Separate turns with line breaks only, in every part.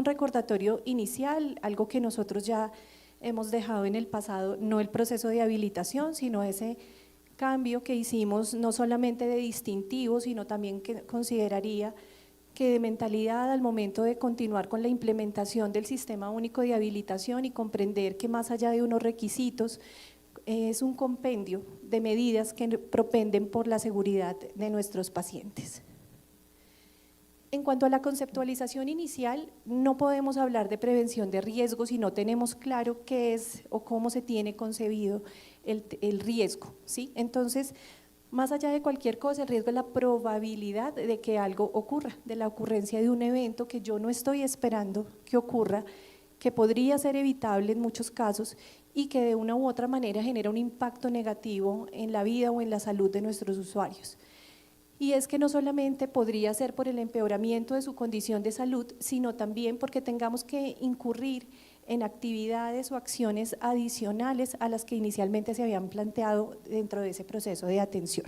un recordatorio inicial, algo que nosotros ya hemos dejado en el pasado, no el proceso de habilitación, sino ese cambio que hicimos no solamente de distintivo, sino también que consideraría que de mentalidad al momento de continuar con la implementación del Sistema Único de Habilitación y comprender que más allá de unos requisitos, es un compendio de medidas que propenden por la seguridad de nuestros pacientes. En cuanto a la conceptualización inicial, no podemos hablar de prevención de riesgos si no tenemos claro qué es o cómo se tiene concebido el riesgo, ¿sí? Entonces, más allá de cualquier cosa, el riesgo es la probabilidad de que algo ocurra, de la ocurrencia de un evento que yo no estoy esperando que ocurra, que podría ser evitable en muchos casos y que de una u otra manera genera un impacto negativo en la vida o en la salud de nuestros usuarios. Y es que no solamente podría ser por el empeoramiento de su condición de salud, sino también porque tengamos que incurrir en actividades o acciones adicionales a las que inicialmente se habían planteado dentro de ese proceso de atención.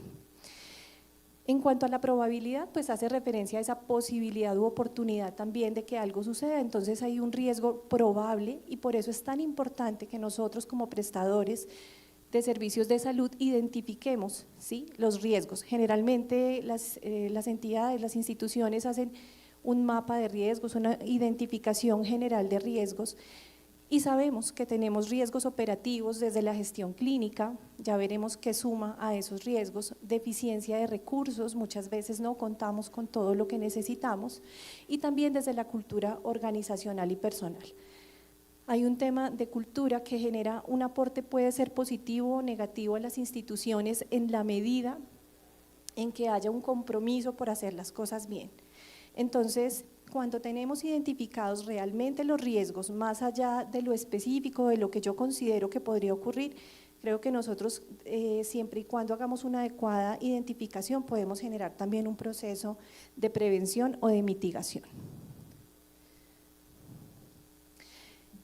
En cuanto a la probabilidad, pues hace referencia a esa posibilidad u oportunidad también de que algo suceda, entonces hay un riesgo probable y por eso es tan importante que nosotros como prestadores de servicios de salud identifiquemos, ¿sí?, los riesgos. Generalmente las entidades, las instituciones hacen un mapa de riesgos, una identificación general de riesgos y sabemos que tenemos riesgos operativos desde la gestión clínica, ya veremos qué suma a esos riesgos, deficiencia de recursos, muchas veces no contamos con todo lo que necesitamos y también desde la cultura organizacional y personal. Hay un tema de cultura que genera un aporte, puede ser positivo o negativo a las instituciones en la medida en que haya un compromiso por hacer las cosas bien. Entonces, cuando tenemos identificados realmente los riesgos, más allá de lo específico, de lo que yo considero que podría ocurrir, creo que nosotros, siempre y cuando hagamos una adecuada identificación, podemos generar también un proceso de prevención o de mitigación.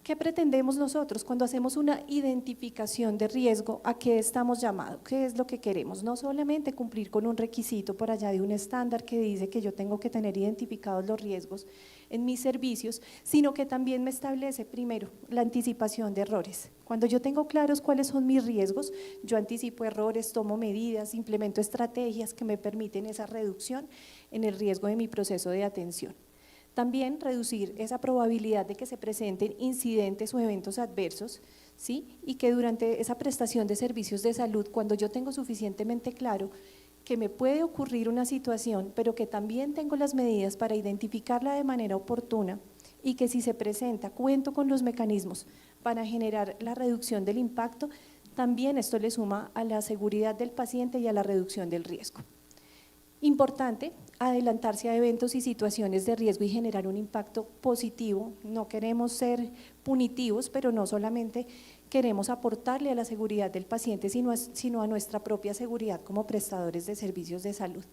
¿Qué pretendemos nosotros cuando hacemos una identificación de riesgo? ¿A qué estamos llamados? ¿Qué es lo que queremos? No solamente cumplir con un requisito por allá de un estándar que dice que yo tengo que tener identificados los riesgos en mis servicios, sino que también me establece primero la anticipación de errores. Cuando yo tengo claros cuáles son mis riesgos, yo anticipo errores, tomo medidas, implemento estrategias que me permiten esa reducción en el riesgo de mi proceso de atención. También reducir esa probabilidad de que se presenten incidentes o eventos adversos, ¿sí?, y que durante esa prestación de servicios de salud, cuando yo tengo suficientemente claro que me puede ocurrir una situación, pero que también tengo las medidas para identificarla de manera oportuna y que si se presenta cuento con los mecanismos para generar la reducción del impacto, también esto le suma a la seguridad del paciente y a la reducción del riesgo. Importante adelantarse a eventos y situaciones de riesgo y generar un impacto positivo. No queremos ser punitivos, pero no solamente queremos aportarle a la seguridad del paciente, sino a nuestra propia seguridad como prestadores de servicios de salud.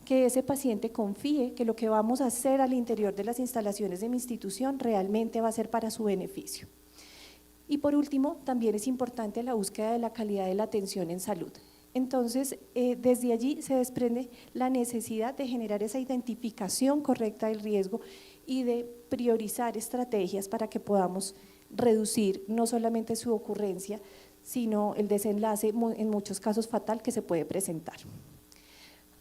Que ese paciente confíe que lo que vamos a hacer al interior de las instalaciones de mi institución realmente va a ser para su beneficio. Y por último, también es importante la búsqueda de la calidad de la atención en salud. Entonces, desde allí se desprende la necesidad de generar esa identificación correcta del riesgo y de priorizar estrategias para que podamos reducir no solamente su ocurrencia, sino el desenlace en muchos casos fatal que se puede presentar.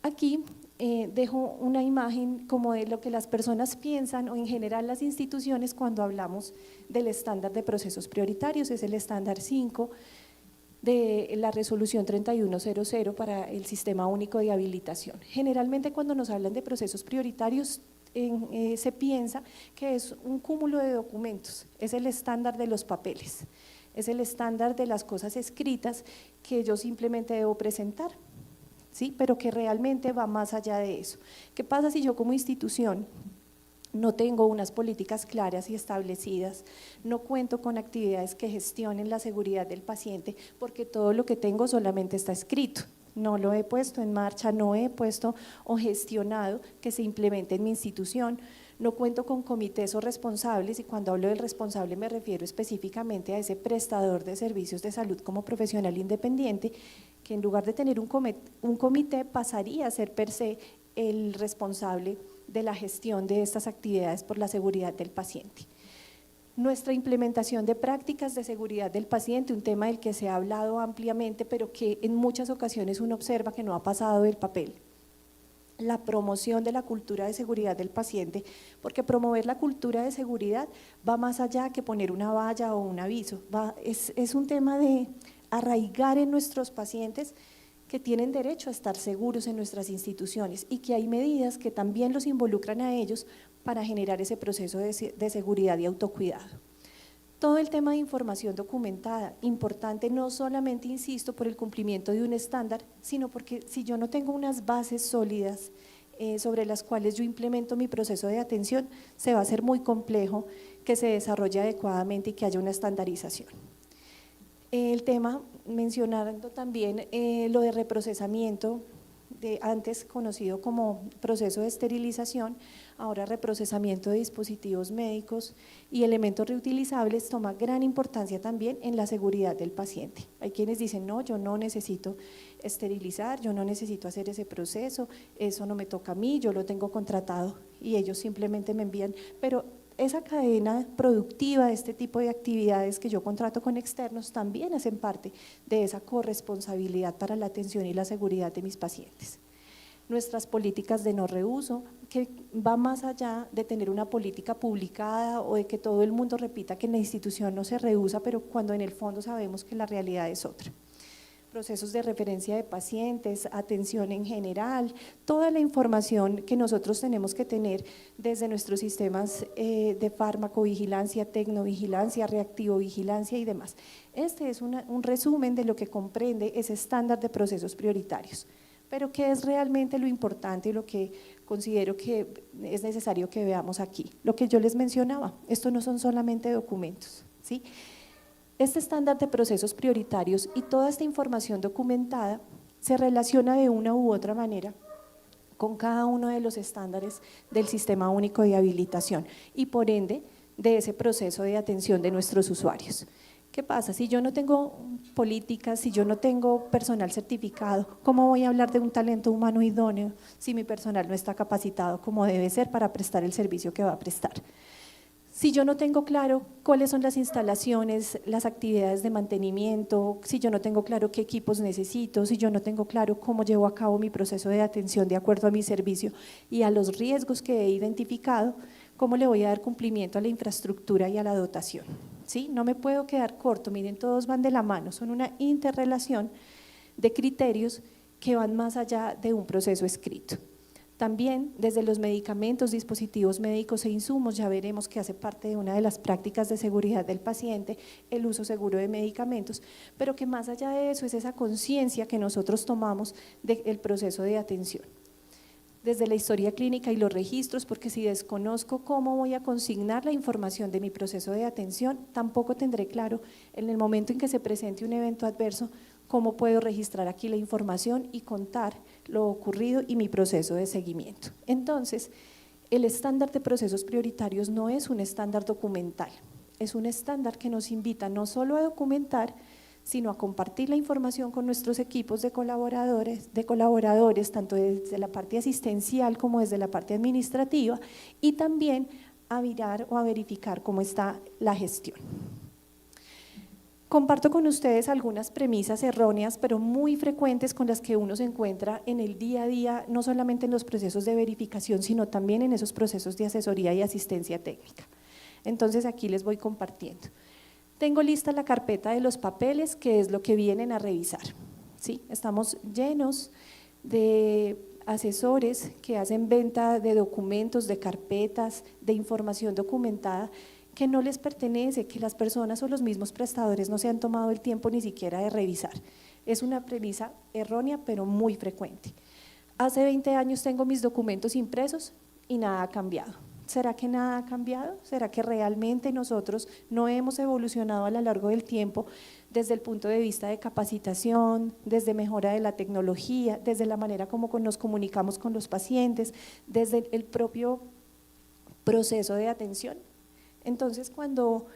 Aquí dejo una imagen como de lo que las personas piensan o en general las instituciones cuando hablamos del estándar de procesos prioritarios, es el estándar 5, de la resolución 3100 para el Sistema Único de Habilitación. Generalmente cuando nos hablan de procesos prioritarios se piensa que es un cúmulo de documentos, es el estándar de los papeles, es el estándar de las cosas escritas que yo simplemente debo presentar, ¿sí?, pero que realmente va más allá de eso. ¿Qué pasa si yo como institución no tengo unas políticas claras y establecidas, no cuento con actividades que gestionen la seguridad del paciente, porque todo lo que tengo solamente está escrito, no lo he puesto en marcha, no he puesto o gestionado que se implemente en mi institución, no cuento con comités o responsables, y cuando hablo del responsable me refiero específicamente a ese prestador de servicios de salud como profesional independiente, que en lugar de tener un comité pasaría a ser per se el responsable de la gestión de estas actividades por la seguridad del paciente. Nuestra implementación de prácticas de seguridad del paciente, un tema del que se ha hablado ampliamente, pero que en muchas ocasiones uno observa que no ha pasado del papel. La promoción de la cultura de seguridad del paciente, porque promover la cultura de seguridad va más allá que poner una valla o un aviso, es un tema de arraigar en nuestros pacientes que tienen derecho a estar seguros en nuestras instituciones y que hay medidas que también los involucran a ellos para generar ese proceso de seguridad y autocuidado. Todo el tema de información documentada, importante no solamente, insisto, por el cumplimiento de un estándar, sino porque si yo no tengo unas bases sólidas sobre las cuales yo implemento mi proceso de atención, se va a hacer muy complejo que se desarrolle adecuadamente y que haya una estandarización. El tema, mencionando también lo de reprocesamiento, antes conocido como proceso de esterilización, ahora reprocesamiento de dispositivos médicos y elementos reutilizables, toma gran importancia también en la seguridad del paciente. Hay quienes dicen, no, yo no necesito esterilizar, yo no necesito hacer ese proceso, eso no me toca a mí, yo lo tengo contratado y ellos simplemente me envían, pero esa cadena productiva de este tipo de actividades que yo contrato con externos también hacen parte de esa corresponsabilidad para la atención y la seguridad de mis pacientes. Nuestras políticas de no reuso, que va más allá de tener una política publicada o de que todo el mundo repita que en la institución no se reusa, pero cuando en el fondo sabemos que la realidad es otra. Procesos de referencia de pacientes, atención en general, toda la información que nosotros tenemos que tener desde nuestros sistemas de farmacovigilancia, tecnovigilancia, reactivovigilancia y demás. Este es un resumen de lo que comprende ese estándar de procesos prioritarios. Pero ¿qué es realmente lo importante y lo que considero que es necesario que veamos aquí? Lo que yo les mencionaba, esto no son solamente documentos, ¿sí? Este estándar de procesos prioritarios y toda esta información documentada se relaciona de una u otra manera con cada uno de los estándares del Sistema Único de Habilitación y por ende de ese proceso de atención de nuestros usuarios. ¿Qué pasa? Si yo no tengo políticas, si yo no tengo personal certificado, ¿cómo voy a hablar de un talento humano idóneo si mi personal no está capacitado como debe ser para prestar el servicio que va a prestar? Si yo no tengo claro cuáles son las instalaciones, las actividades de mantenimiento, si yo no tengo claro qué equipos necesito, si yo no tengo claro cómo llevo a cabo mi proceso de atención de acuerdo a mi servicio y a los riesgos que he identificado, ¿cómo le voy a dar cumplimiento a la infraestructura y a la dotación? ¿Sí? No me puedo quedar corto, miren, todos van de la mano, son una interrelación de criterios que van más allá de un proceso escrito. También desde los medicamentos, dispositivos médicos e insumos, ya veremos que hace parte de una de las prácticas de seguridad del paciente, el uso seguro de medicamentos, pero que más allá de eso es esa conciencia que nosotros tomamos del proceso de atención. Desde la historia clínica y los registros, porque si desconozco cómo voy a consignar la información de mi proceso de atención, tampoco tendré claro en el momento en que se presente un evento adverso, cómo puedo registrar aquí la información y contar lo ocurrido y mi proceso de seguimiento. Entonces, el estándar de procesos prioritarios no es un estándar documental, es un estándar que nos invita no solo a documentar, sino a compartir la información con nuestros equipos de colaboradores, tanto desde la parte asistencial como desde la parte administrativa, y también a mirar o a verificar cómo está la gestión. Comparto con ustedes algunas premisas erróneas, pero muy frecuentes con las que uno se encuentra en el día a día, no solamente en los procesos de verificación, sino también en esos procesos de asesoría y asistencia técnica. Entonces aquí les voy compartiendo. Tengo lista la carpeta de los papeles, que es lo que vienen a revisar. ¿Sí? Estamos llenos de asesores que hacen venta de documentos, de carpetas, de información documentada, que no les pertenece, que las personas o los mismos prestadores no se han tomado el tiempo ni siquiera de revisar. Es una premisa errónea, pero muy frecuente. Hace 20 años tengo mis documentos impresos y nada ha cambiado. ¿Será que nada ha cambiado? ¿Será que realmente nosotros no hemos evolucionado a lo largo del tiempo desde el punto de vista de capacitación, desde mejora de la tecnología, desde la manera como nos comunicamos con los pacientes, desde el propio proceso de atención? Entonces, cuando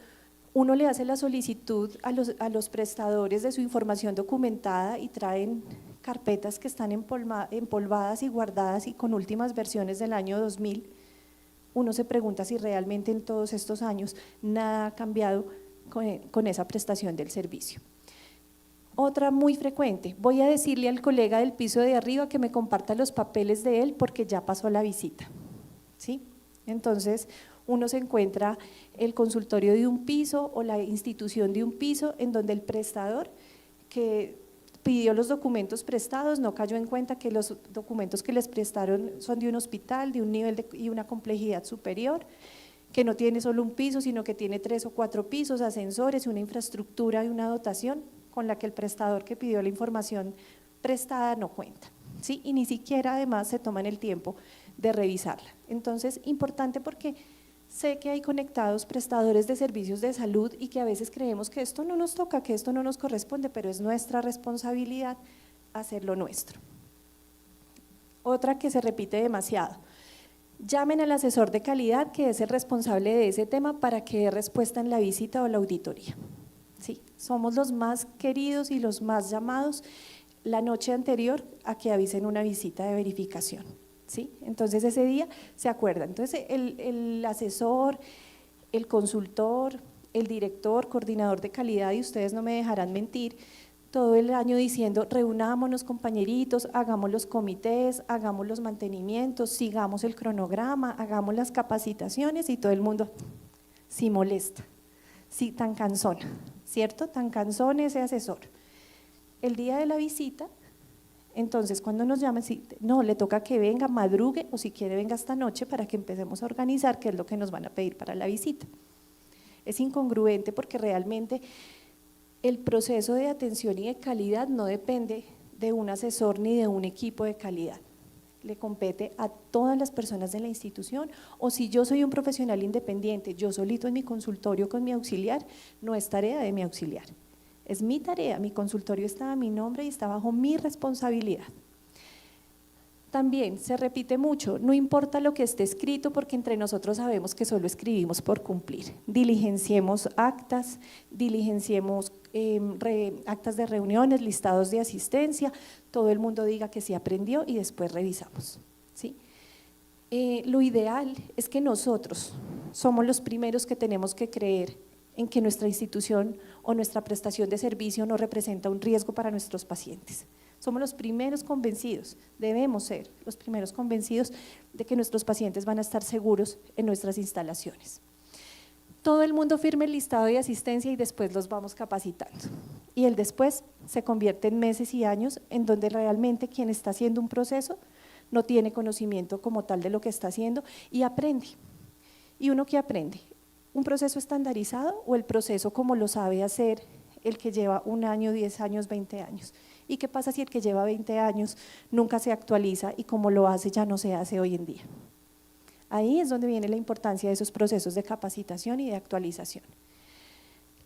uno le hace la solicitud a los prestadores de su información documentada y traen carpetas que están empolvadas y guardadas y con últimas versiones del año 2000, uno se pregunta si realmente en todos estos años nada ha cambiado con esa prestación del servicio. Otra muy frecuente, voy a decirle al colega del piso de arriba que me comparta los papeles de él porque ya pasó la visita, ¿sí? Entonces uno se encuentra el consultorio de un piso o la institución de un piso en donde el prestador que pidió los documentos prestados no cayó en cuenta que los documentos que les prestaron son de un hospital, de un nivel y una complejidad superior, que no tiene solo un piso, sino que tiene 3 o 4 pisos, ascensores, una infraestructura y una dotación con la que el prestador que pidió la información prestada no cuenta, ¿sí? Y ni siquiera además se toman el tiempo de revisarla. Entonces, importante porque sé que hay conectados prestadores de servicios de salud y que a veces creemos que esto no nos toca, que esto no nos corresponde, pero es nuestra responsabilidad hacerlo nuestro. Otra que se repite demasiado, llamen al asesor de calidad que es el responsable de ese tema para que dé respuesta en la visita o la auditoría. Sí, somos los más queridos y los más llamados la noche anterior a que avisen una visita de verificación. ¿Sí? Entonces ese día se acuerdan. Entonces el asesor, el consultor, el director, coordinador de calidad, y ustedes no me dejarán mentir, todo el año diciendo reunámonos compañeritos, hagamos los comités, hagamos los mantenimientos, sigamos el cronograma, hagamos las capacitaciones y todo el mundo sí molesta, sí tan cansón, ¿cierto? Tan cansón ese asesor. El día de la visita, entonces cuando nos llaman, sí, no, le toca que venga, madrugue o si quiere venga esta noche para que empecemos a organizar qué es lo que nos van a pedir para la visita. Es incongruente porque realmente el proceso de atención y de calidad no depende de un asesor ni de un equipo de calidad. Le compete a todas las personas de la institución, o si yo soy un profesional independiente, yo solito en mi consultorio con mi auxiliar, no es tarea de mi auxiliar. Es mi tarea, mi consultorio está a mi nombre y está bajo mi responsabilidad. También se repite mucho, no importa lo que esté escrito porque entre nosotros sabemos que solo escribimos por cumplir. Diligenciemos actas, diligenciemos actas de reuniones, listados de asistencia, todo el mundo diga que sí aprendió y después revisamos, ¿sí? Lo ideal es que nosotros somos los primeros que tenemos que creer en que nuestra institución o nuestra prestación de servicio no representa un riesgo para nuestros pacientes. Somos los primeros convencidos, debemos ser los primeros convencidos de que nuestros pacientes van a estar seguros en nuestras instalaciones. Todo el mundo firme el listado de asistencia y después los vamos capacitando. Y el después se convierte en meses y años en donde realmente quien está haciendo un proceso no tiene conocimiento como tal de lo que está haciendo y aprende. ¿Y uno qué aprende? ¿Un proceso estandarizado o el proceso como lo sabe hacer el que lleva 1 año, 10 años, 20 años? ¿Y qué pasa si el que lleva 20 años nunca se actualiza y como lo hace ya no se hace hoy en día? Ahí es donde viene la importancia de esos procesos de capacitación y de actualización.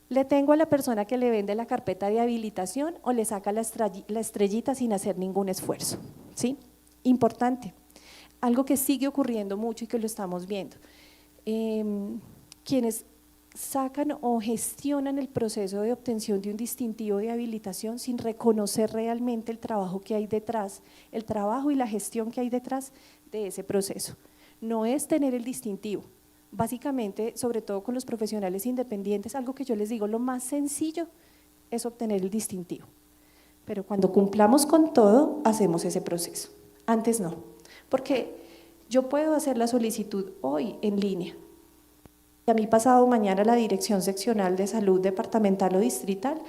¿Le tengo a la persona que le vende la carpeta de habilitación o le saca la estrellita sin hacer ningún esfuerzo? ¿Sí? Importante. Algo que sigue ocurriendo mucho y que lo estamos viendo. Quienes sacan o gestionan el proceso de obtención de un distintivo de habilitación sin reconocer realmente el trabajo que hay detrás, el trabajo y la gestión que hay detrás de ese proceso. No es tener el distintivo, básicamente, sobre todo con los profesionales independientes, algo que yo les digo, lo más sencillo es obtener el distintivo, pero cuando cumplamos con todo, hacemos ese proceso, antes no, porque yo puedo hacer la solicitud hoy en línea, a mí pasado mañana la Dirección Seccional de Salud Departamental o Distrital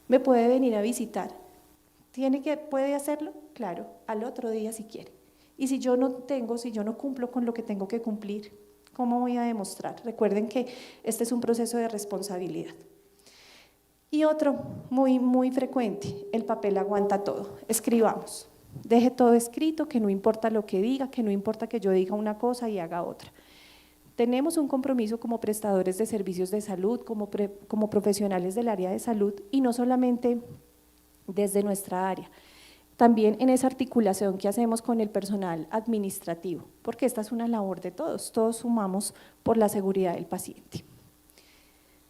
me puede venir a visitar. ¿Puede hacerlo? Claro, al otro día si quiere. Y si yo no cumplo con lo que tengo que cumplir, ¿cómo voy a demostrar? Recuerden que este es un proceso de responsabilidad. Y otro muy, muy frecuente, el papel aguanta todo. Escribamos, deje todo escrito, que no importa lo que diga, que no importa que yo diga una cosa y haga otra. Tenemos un compromiso como prestadores de servicios de salud, como profesionales del área de salud y no solamente desde nuestra área, también en esa articulación que hacemos con el personal administrativo, porque esta es una labor de todos, todos sumamos por la seguridad del paciente.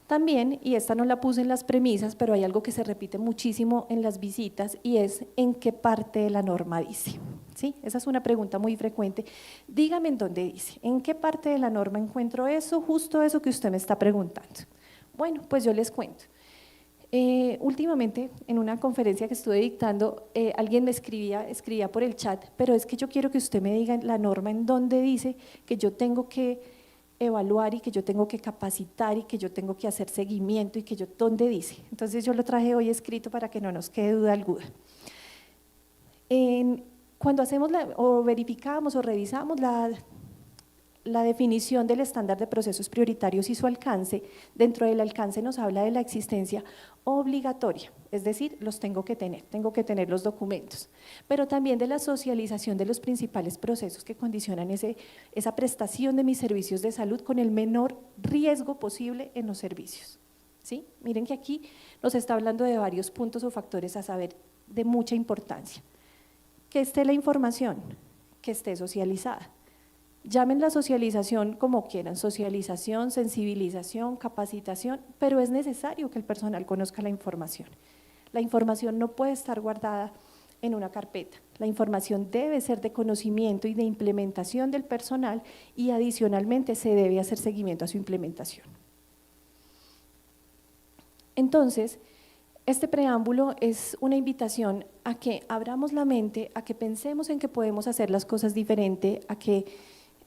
También, y esta no la puse en las premisas, pero hay algo que se repite muchísimo en las visitas y es ¿en qué parte de la norma dice? ¿Sí? Esa es una pregunta muy frecuente. Dígame en dónde dice, ¿en qué parte de la norma encuentro eso, justo eso que usted me está preguntando? Bueno, pues yo les cuento. Últimamente, en una conferencia que estuve dictando, alguien me escribía por el chat, pero es que yo quiero que usted me diga la norma en dónde dice que yo tengo que evaluar y que yo tengo que capacitar y que yo tengo que hacer seguimiento y que yo, ¿dónde dice? Entonces yo lo traje hoy escrito para que no nos quede duda alguna. Cuando hacemos o verificamos o revisamos la definición del estándar de procesos prioritarios y su alcance, dentro del alcance nos habla de la existencia obligatoria, es decir, los tengo que tener los documentos, pero también de la socialización de los principales procesos que condicionan esa prestación de mis servicios de salud con el menor riesgo posible en los servicios. ¿Sí? Miren que aquí nos está hablando de varios puntos o factores a saber de mucha importancia. Que esté la información, que esté socializada. Llamen la socialización como quieran, socialización, sensibilización, capacitación, pero es necesario que el personal conozca la información. La información no puede estar guardada en una carpeta, la información debe ser de conocimiento y de implementación del personal y adicionalmente se debe hacer seguimiento a su implementación. Entonces, este preámbulo es una invitación a que abramos la mente, a que pensemos en que podemos hacer las cosas diferente, a que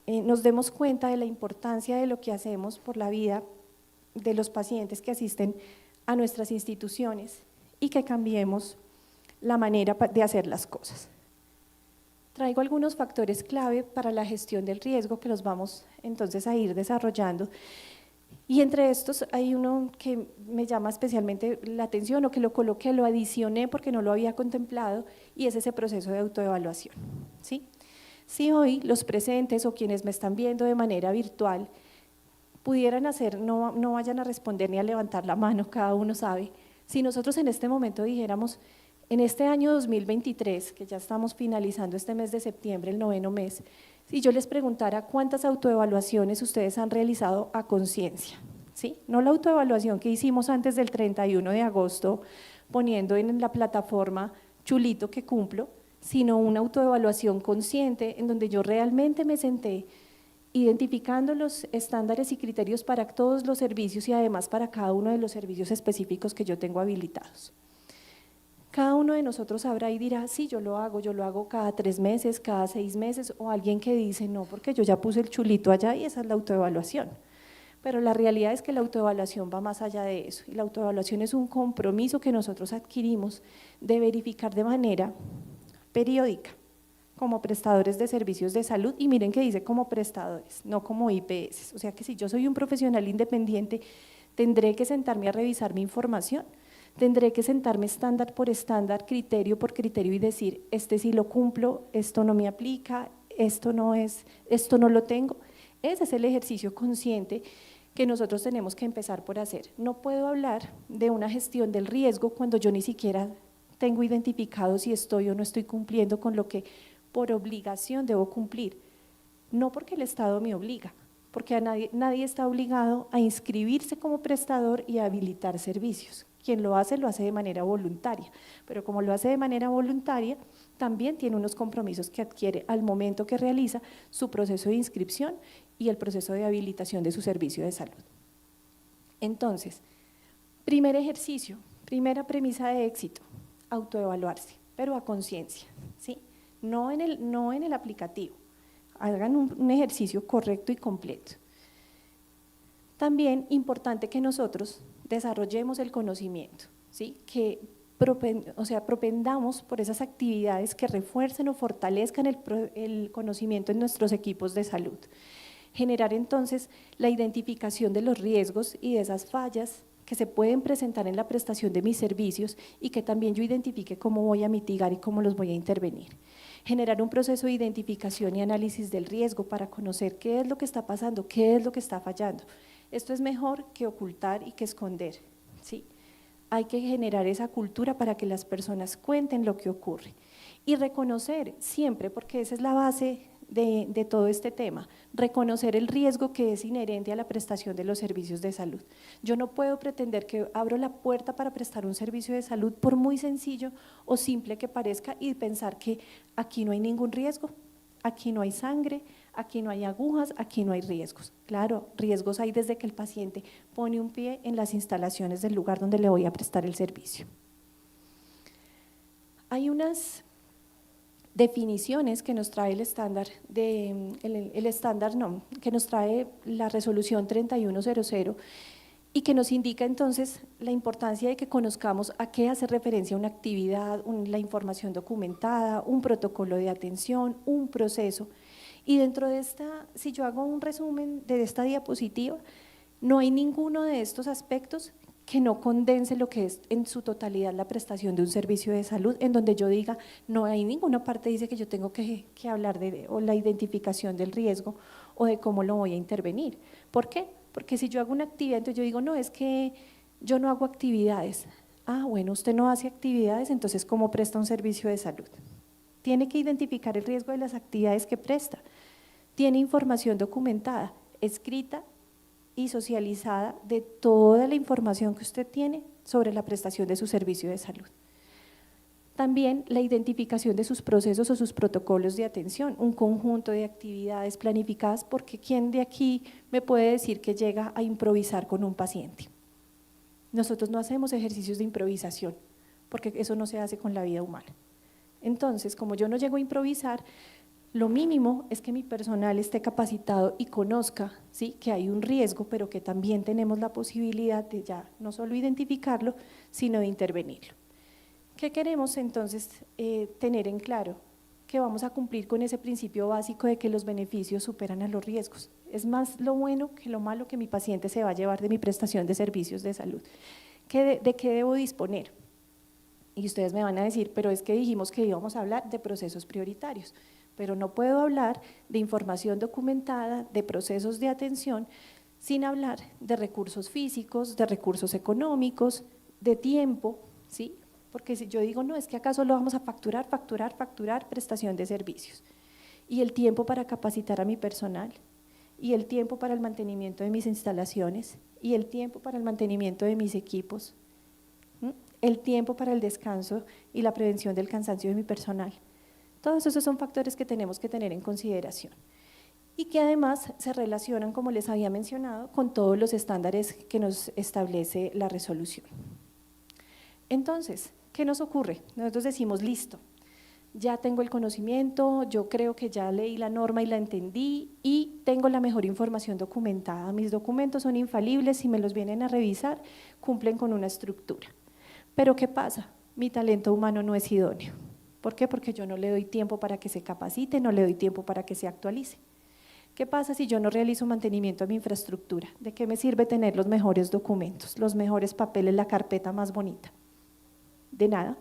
nos demos cuenta de la importancia de lo que hacemos por la vida de los pacientes que asisten a nuestras instituciones y que cambiemos la manera de hacer las cosas. Traigo algunos factores clave para la gestión del riesgo que los vamos entonces a ir desarrollando y entre estos hay uno que me llama especialmente la atención o que lo coloqué, lo adicioné porque no lo había contemplado y es ese proceso de autoevaluación, ¿sí? Si hoy los presentes o quienes me están viendo de manera virtual pudieran hacer, no vayan a responder ni a levantar la mano, cada uno sabe, si nosotros en este momento dijéramos, en este año 2023, que ya estamos finalizando este mes de septiembre, el 9º mes, si yo les preguntara cuántas autoevaluaciones ustedes han realizado a conciencia, ¿sí? No la autoevaluación que hicimos antes del 31 de agosto, poniendo en la plataforma chulito que cumplo, sino una autoevaluación consciente en donde yo realmente me senté identificando los estándares y criterios para todos los servicios y además para cada uno de los servicios específicos que yo tengo habilitados. Cada uno de nosotros sabrá y dirá, sí, yo lo hago cada 3 meses, cada 6 meses, o alguien que dice, no, porque yo ya puse el chulito allá y esa es la autoevaluación. Pero la realidad es que la autoevaluación va más allá de eso, y la autoevaluación es un compromiso que nosotros adquirimos de verificar de manera periódica como prestadores de servicios de salud, y miren que dice como prestadores, no como IPS, o sea que si yo soy un profesional independiente, tendré que sentarme a revisar mi información, tendré que sentarme estándar por estándar, criterio por criterio y decir, este sí lo cumplo, esto no me aplica, esto no lo tengo. Ese es el ejercicio consciente que nosotros tenemos que empezar por hacer. No puedo hablar de una gestión del riesgo cuando yo ni siquiera tengo identificado si estoy o no estoy cumpliendo con lo que por obligación debo cumplir, no porque el Estado me obliga, porque nadie está obligado a inscribirse como prestador y a habilitar servicios. Quien lo hace de manera voluntaria, pero como lo hace de manera voluntaria, también tiene unos compromisos que adquiere al momento que realiza su proceso de inscripción y el proceso de habilitación de su servicio de salud. Entonces, primer ejercicio, primera premisa de éxito, autoevaluarse, pero a conciencia, ¿sí? No en el aplicativo, hagan un ejercicio correcto y completo. También importante que nosotros desarrollemos el conocimiento, ¿sí? Que propendamos por esas actividades que refuercen o fortalezcan el conocimiento en nuestros equipos de salud. Generar entonces la identificación de los riesgos y de esas fallas que se pueden presentar en la prestación de mis servicios y que también yo identifique cómo voy a mitigar y cómo los voy a intervenir. Generar un proceso de identificación y análisis del riesgo para conocer qué es lo que está pasando, qué es lo que está fallando. Esto es mejor que ocultar y que esconder, ¿sí? Hay que generar esa cultura para que las personas cuenten lo que ocurre y reconocer siempre, porque esa es la base de todo este tema, reconocer el riesgo que es inherente a la prestación de los servicios de salud. Yo no puedo pretender que abro la puerta para prestar un servicio de salud por muy sencillo o simple que parezca y pensar que aquí no hay ningún riesgo, aquí no hay sangre, aquí no hay agujas, aquí no hay riesgos. Claro, riesgos hay desde que el paciente pone un pie en las instalaciones del lugar donde le voy a prestar el servicio. Hay unas definiciones que nos trae que nos trae la resolución 3100 y que nos indica entonces la importancia de que conozcamos a qué hace referencia una actividad, la información documentada, un protocolo de atención, un proceso. Y dentro de esta, si yo hago un resumen de esta diapositiva, no hay ninguno de estos aspectos que no condense lo que es en su totalidad la prestación de un servicio de salud, en donde yo diga, no hay ninguna parte dice que yo tengo que hablar de o la identificación del riesgo o de cómo lo voy a intervenir. ¿Por qué? Porque si yo hago una actividad, entonces yo digo, no, es que yo no hago actividades. Ah, bueno, usted no hace actividades, entonces ¿cómo presta un servicio de salud? Tiene que identificar el riesgo de las actividades que presta. Tiene información documentada, escrita y socializada de toda la información que usted tiene sobre la prestación de su servicio de salud. También la identificación de sus procesos o sus protocolos de atención, un conjunto de actividades planificadas, porque ¿quién de aquí me puede decir que llega a improvisar con un paciente? Nosotros no hacemos ejercicios de improvisación, porque eso no se hace con la vida humana. Entonces, como yo no llego a improvisar, lo mínimo es que mi personal esté capacitado y conozca, ¿sí?, que hay un riesgo, pero que también tenemos la posibilidad de ya no solo identificarlo, sino de intervenirlo. ¿Qué queremos entonces tener en claro? Que vamos a cumplir con ese principio básico de que los beneficios superan a los riesgos. Es más lo bueno que lo malo que mi paciente se va a llevar de mi prestación de servicios de salud. ¿De qué debo disponer? Y ustedes me van a decir, pero es que dijimos que íbamos a hablar de procesos prioritarios, pero no puedo hablar de información documentada, de procesos de atención, sin hablar de recursos físicos, de recursos económicos, de tiempo, ¿sí? Porque si yo digo, no, es que acaso lo vamos a facturar, prestación de servicios, y el tiempo para capacitar a mi personal, y el tiempo para el mantenimiento de mis instalaciones, y el tiempo para el mantenimiento de mis equipos, el tiempo para el descanso y la prevención del cansancio de mi personal. Todos esos son factores que tenemos que tener en consideración y que además se relacionan, como les había mencionado, con todos los estándares que nos establece la resolución. Entonces, ¿qué nos ocurre? Nosotros decimos, listo, ya tengo el conocimiento, yo creo que ya leí la norma y la entendí y tengo la mejor información documentada, mis documentos son infalibles, si me los vienen a revisar, cumplen con una estructura. Pero ¿qué pasa? Mi talento humano no es idóneo. ¿Por qué? Porque yo no le doy tiempo para que se capacite, no le doy tiempo para que se actualice. ¿Qué pasa si yo no realizo mantenimiento a mi infraestructura? ¿De qué me sirve tener los mejores documentos, los mejores papeles, la carpeta más bonita? De nada.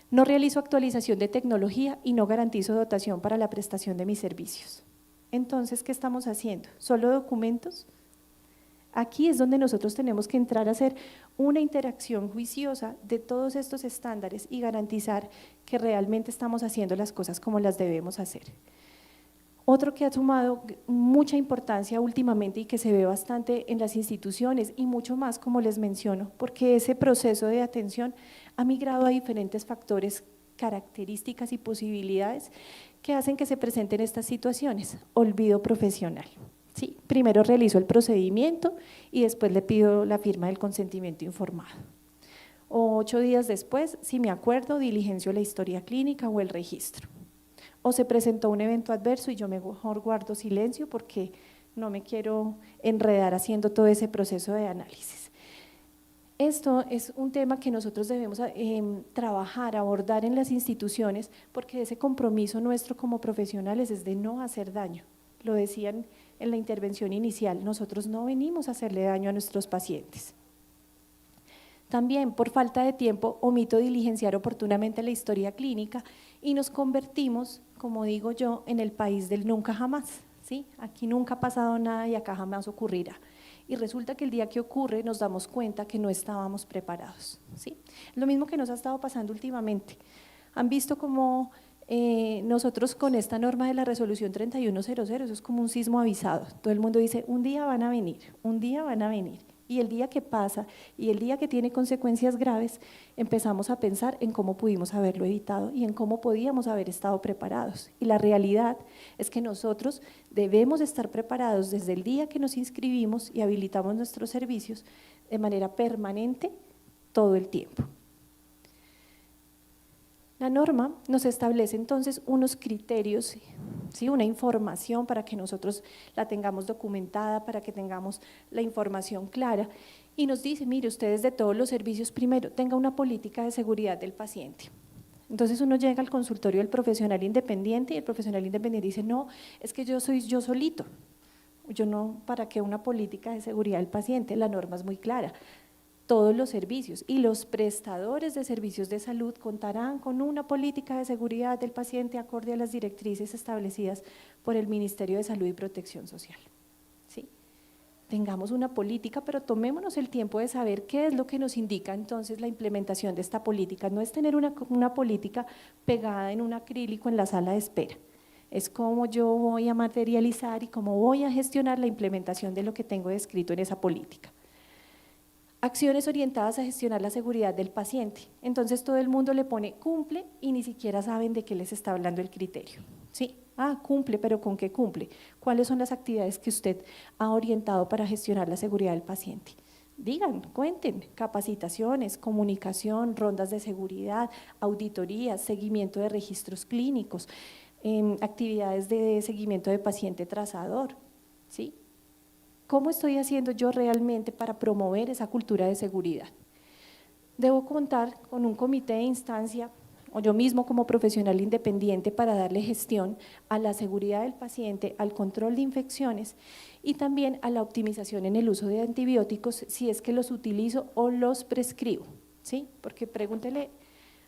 No realizo actualización de tecnología y no garantizo dotación para la prestación de mis servicios. Entonces, ¿qué estamos haciendo? ¿Solo documentos? Aquí es donde nosotros tenemos que entrar a hacer una interacción juiciosa de todos estos estándares y garantizar que realmente estamos haciendo las cosas como las debemos hacer. Otro que ha sumado mucha importancia últimamente y que se ve bastante en las instituciones y mucho más, como les menciono, porque ese proceso de atención ha migrado a diferentes factores, características y posibilidades que hacen que se presenten estas situaciones. Olvido profesional. Sí, primero realizo el procedimiento y después le pido la firma del consentimiento informado. O 8 días después, si me acuerdo, diligencio la historia clínica o el registro. O se presentó un evento adverso y yo mejor guardo silencio porque no me quiero enredar haciendo todo ese proceso de análisis. Esto es un tema que nosotros debemos trabajar, abordar en las instituciones, porque ese compromiso nuestro como profesionales es de no hacer daño. Lo decían en la intervención inicial, nosotros no venimos a hacerle daño a nuestros pacientes. También por falta de tiempo omito diligenciar oportunamente la historia clínica y nos convertimos, como digo yo, en el país del nunca jamás, ¿sí? Aquí nunca ha pasado nada y acá jamás ocurrirá. Y resulta que el día que ocurre nos damos cuenta que no estábamos preparados, ¿sí? Lo mismo que nos ha estado pasando últimamente. Han visto cómo nosotros con esta norma de la resolución 3100, eso es como un sismo avisado, todo el mundo dice, un día van a venir, un día van a venir, y el día que pasa y el día que tiene consecuencias graves, empezamos a pensar en cómo pudimos haberlo evitado y en cómo podíamos haber estado preparados. Y la realidad es que nosotros debemos estar preparados desde el día que nos inscribimos y habilitamos nuestros servicios de manera permanente todo el tiempo. La norma nos establece entonces unos criterios, ¿sí? Una información para que nosotros la tengamos documentada, para que tengamos la información clara y nos dice, mire, ustedes de todos los servicios, primero, tenga una política de seguridad del paciente. Entonces uno llega al consultorio del profesional independiente y el profesional independiente dice, no, es que yo soy yo solito, yo no, ¿para qué una política de seguridad del paciente? La norma es muy clara. Todos los servicios y los prestadores de servicios de salud contarán con una política de seguridad del paciente acorde a las directrices establecidas por el Ministerio de Salud y Protección Social. ¿Sí? Tengamos una política, pero tomémonos el tiempo de saber qué es lo que nos indica entonces la implementación de esta política. No es tener una política pegada en un acrílico en la sala de espera. Es cómo yo voy a materializar y cómo voy a gestionar la implementación de lo que tengo descrito en esa política. Acciones orientadas a gestionar la seguridad del paciente. Entonces todo el mundo le pone cumple y ni siquiera saben de qué les está hablando el criterio. ¿Sí? Cumple, pero ¿con qué cumple? ¿Cuáles son las actividades que usted ha orientado para gestionar la seguridad del paciente? Digan, cuenten, capacitaciones, comunicación, rondas de seguridad, auditorías, seguimiento de registros clínicos, actividades de seguimiento de paciente trazador, ¿sí? ¿Cómo estoy haciendo yo realmente para promover esa cultura de seguridad? Debo contar con un comité de instancia o yo mismo como profesional independiente para darle gestión a la seguridad del paciente, al control de infecciones y también a la optimización en el uso de antibióticos si es que los utilizo o los prescribo, ¿sí? Porque pregúntele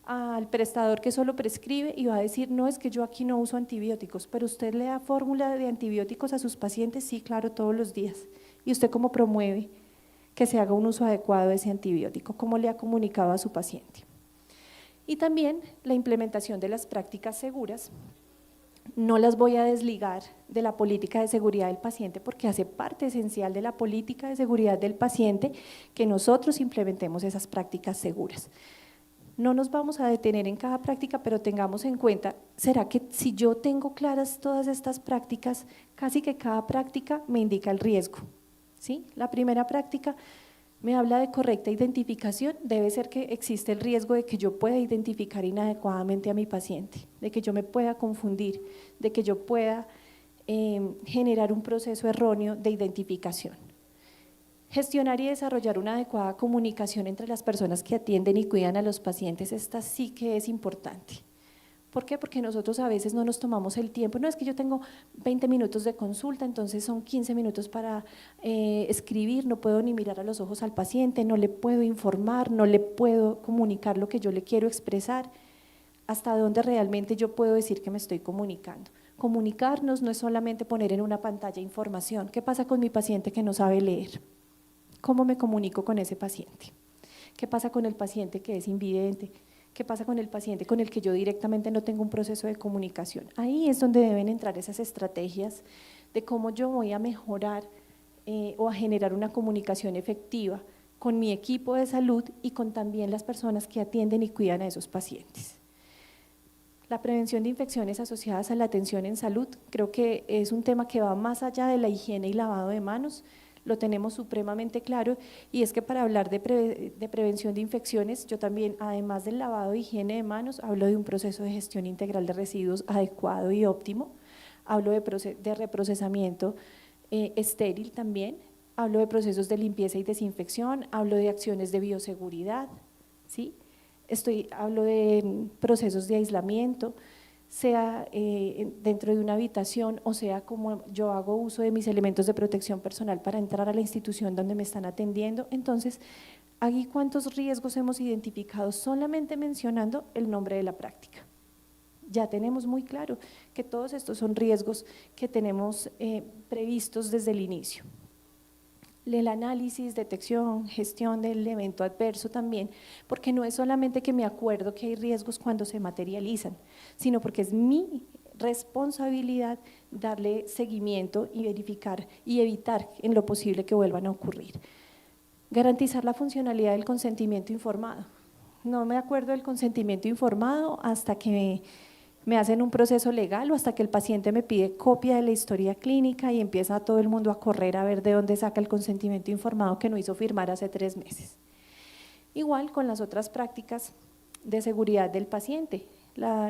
al prestador que solo prescribe y va a decir, no, es que yo aquí no uso antibióticos, pero usted le da fórmula de antibióticos a sus pacientes, sí, claro, todos los días. ¿Y usted cómo promueve que se haga un uso adecuado de ese antibiótico? ¿Cómo le ha comunicado a su paciente? Y también la implementación de las prácticas seguras, no las voy a desligar de la política de seguridad del paciente porque hace parte esencial de la política de seguridad del paciente que nosotros implementemos esas prácticas seguras. No nos vamos a detener en cada práctica, pero tengamos en cuenta, ¿será que si yo tengo claras todas estas prácticas, casi que cada práctica me indica el riesgo? ¿Sí? La primera práctica me habla de correcta identificación, debe ser que existe el riesgo de que yo pueda identificar inadecuadamente a mi paciente, de que yo me pueda confundir, de que yo pueda generar un proceso erróneo de identificación. Gestionar y desarrollar una adecuada comunicación entre las personas que atienden y cuidan a los pacientes, esta sí que es importante. ¿Por qué? Porque nosotros a veces no nos tomamos el tiempo, no es que yo tengo 20 minutos de consulta, entonces son 15 minutos para escribir, no puedo ni mirar a los ojos al paciente, no le puedo informar, no le puedo comunicar lo que yo le quiero expresar, hasta dónde realmente yo puedo decir que me estoy comunicando. Comunicarnos no es solamente poner en una pantalla información. ¿Qué pasa con mi paciente que no sabe leer? ¿Cómo me comunico con ese paciente? ¿Qué pasa con el paciente que es invidente? ¿Qué pasa con el paciente con el que yo directamente no tengo un proceso de comunicación? Ahí es donde deben entrar esas estrategias de cómo yo voy a mejorar o a generar una comunicación efectiva con mi equipo de salud y con también las personas que atienden y cuidan a esos pacientes. La prevención de infecciones asociadas a la atención en salud, creo que es un tema que va más allá de la higiene y lavado de manos, lo tenemos supremamente claro y es que para hablar de prevención de infecciones, yo también, además del lavado y higiene de manos, hablo de un proceso de gestión integral de residuos adecuado y óptimo, hablo de reprocesamiento estéril también, hablo de procesos de limpieza y desinfección, hablo de acciones de bioseguridad, ¿sí? Hablo de procesos de aislamiento, sea dentro de una habitación o sea como yo hago uso de mis elementos de protección personal para entrar a la institución donde me están atendiendo. Entonces, aquí cuántos riesgos hemos identificado solamente mencionando el nombre de la práctica. Ya tenemos muy claro que todos estos son riesgos que tenemos previstos desde el inicio. El análisis, detección, gestión del evento adverso también, porque no es solamente que me acuerdo que hay riesgos cuando se materializan, sino porque es mi responsabilidad darle seguimiento y verificar y evitar en lo posible que vuelvan a ocurrir. Garantizar la funcionalidad del consentimiento informado. No me acuerdo del consentimiento informado hasta que me hacen un proceso legal o hasta que el paciente me pide copia de la historia clínica y empieza todo el mundo a correr a ver de dónde saca el consentimiento informado que no hizo firmar hace 3 meses. Igual con las otras prácticas de seguridad del paciente,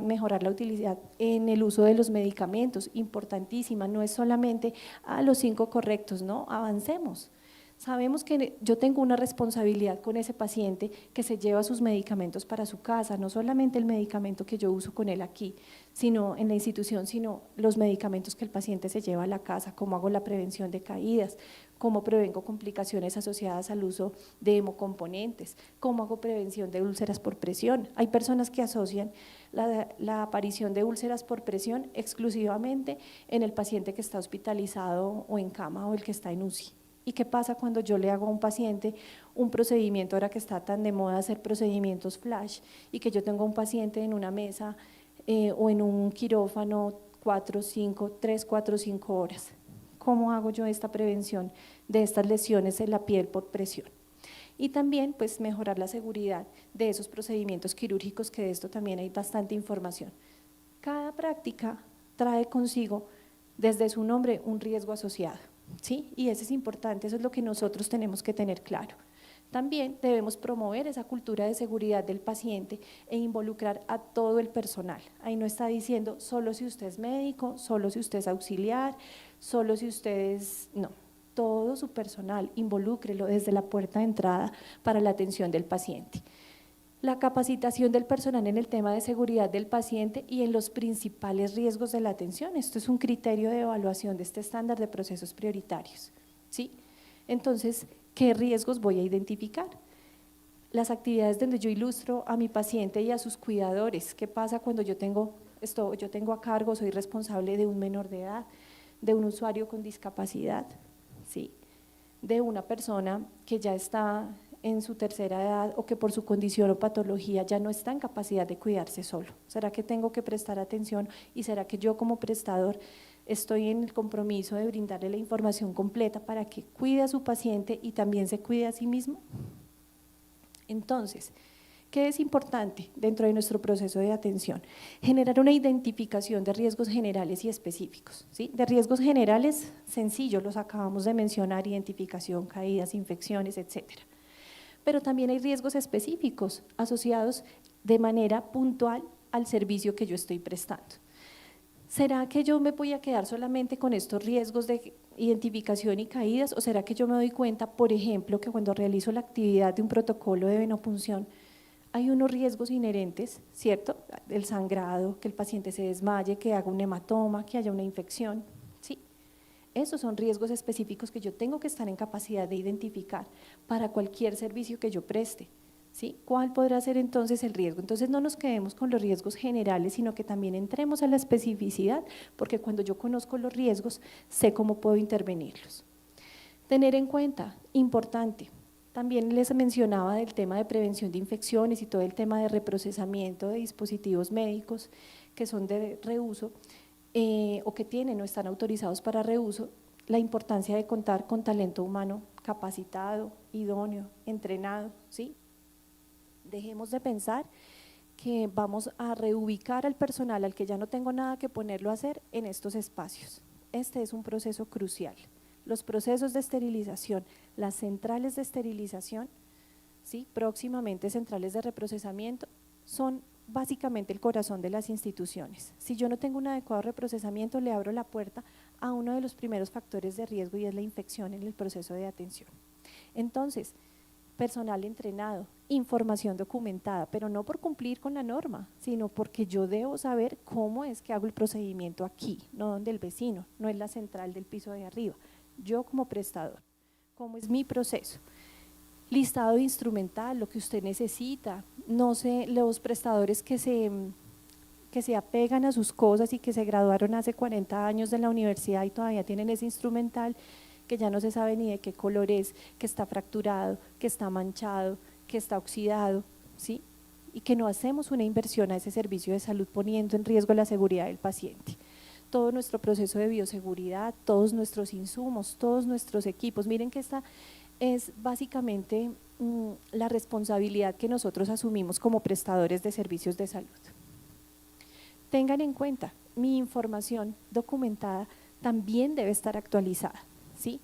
mejorar la utilidad en el uso de los medicamentos, importantísima, no es solamente a los 5 correctos, no, avancemos. Sabemos que yo tengo una responsabilidad con ese paciente que se lleva sus medicamentos para su casa, no solamente el medicamento que yo uso con él aquí, sino en la institución, sino los medicamentos que el paciente se lleva a la casa, cómo hago la prevención de caídas, cómo prevengo complicaciones asociadas al uso de hemocomponentes, cómo hago prevención de úlceras por presión. Hay personas que asocian la aparición de úlceras por presión exclusivamente en el paciente que está hospitalizado o en cama o el que está en UCI. ¿Y qué pasa cuando yo le hago a un paciente un procedimiento, ahora que está tan de moda hacer procedimientos flash, y que yo tengo un paciente en una mesa o en un quirófano 3, 4, 5 horas? ¿Cómo hago yo esta prevención de estas lesiones en la piel por presión? Y también pues mejorar la seguridad de esos procedimientos quirúrgicos, que de esto también hay bastante información. Cada práctica trae consigo desde su nombre un riesgo asociado. ¿Sí? Y eso es importante, eso es lo que nosotros tenemos que tener claro. También debemos promover esa cultura de seguridad del paciente e involucrar a todo el personal. Ahí no está diciendo solo si usted es médico, solo si usted es auxiliar, solo si usted es… no, todo su personal, involúcrelo desde la puerta de entrada para la atención del paciente. La capacitación del personal en el tema de seguridad del paciente y en los principales riesgos de la atención. Esto es un criterio de evaluación de este estándar de procesos prioritarios, ¿sí? Entonces, ¿qué riesgos voy a identificar? Las actividades donde yo ilustro a mi paciente y a sus cuidadores. ¿Qué pasa cuando yo tengo a cargo, soy responsable de un menor de edad, de un usuario con discapacidad, ¿sí? De una persona que ya está en su tercera edad o que por su condición o patología ya no está en capacidad de cuidarse solo? ¿Será que tengo que prestar atención y será que yo como prestador estoy en el compromiso de brindarle la información completa para que cuide a su paciente y también se cuide a sí mismo? Entonces, ¿qué es importante dentro de nuestro proceso de atención? Generar una identificación de riesgos generales y específicos, ¿sí? De riesgos generales, sencillo, los acabamos de mencionar: identificación, caídas, infecciones, etcétera. Pero también hay riesgos específicos asociados de manera puntual al servicio que yo estoy prestando. ¿Será que yo me voy a quedar solamente con estos riesgos de identificación y caídas, o será que yo me doy cuenta, por ejemplo, que cuando realizo la actividad de un protocolo de venopunción hay unos riesgos inherentes, ¿cierto? El sangrado, que el paciente se desmaye, que haga un hematoma, que haya una infección, ¿sí? Esos son riesgos específicos que yo tengo que estar en capacidad de identificar para cualquier servicio que yo preste, ¿sí? ¿Cuál podrá ser entonces el riesgo? Entonces no nos quedemos con los riesgos generales, sino que también entremos a la especificidad, porque cuando yo conozco los riesgos, sé cómo puedo intervenirlos. Tener en cuenta, importante, también les mencionaba del tema de prevención de infecciones y todo el tema de reprocesamiento de dispositivos médicos que son de reuso, o que tienen o están autorizados para reuso, la importancia de contar con talento humano capacitado, idóneo, entrenado, ¿sí? Dejemos de pensar que vamos a reubicar al personal al que ya no tengo nada que ponerlo a hacer en estos espacios. Este es un proceso crucial. Los procesos de esterilización, las centrales de esterilización, ¿sí? Próximamente centrales de reprocesamiento, son básicamente el corazón de las instituciones. Si yo no tengo un adecuado reprocesamiento, le abro la puerta a uno de los primeros factores de riesgo, y es la infección en el proceso de atención. Entonces, personal entrenado, información documentada, pero no por cumplir con la norma, sino porque yo debo saber cómo es que hago el procedimiento aquí, no donde el vecino, no es la central del piso de arriba, yo como prestador, cómo es mi proceso. Listado instrumental, lo que usted necesita, no sé, los prestadores que se apegan a sus cosas y que se graduaron hace 40 años de la universidad y todavía tienen ese instrumental, que ya no se sabe ni de qué color es, que está fracturado, que está manchado, que está oxidado, ¿sí? Y que no hacemos una inversión a ese servicio de salud poniendo en riesgo la seguridad del paciente. Todo nuestro proceso de bioseguridad, todos nuestros insumos, todos nuestros equipos, miren que esta es básicamente la responsabilidad que nosotros asumimos como prestadores de servicios de salud. Tengan en cuenta, mi información documentada también debe estar actualizada, ¿sí?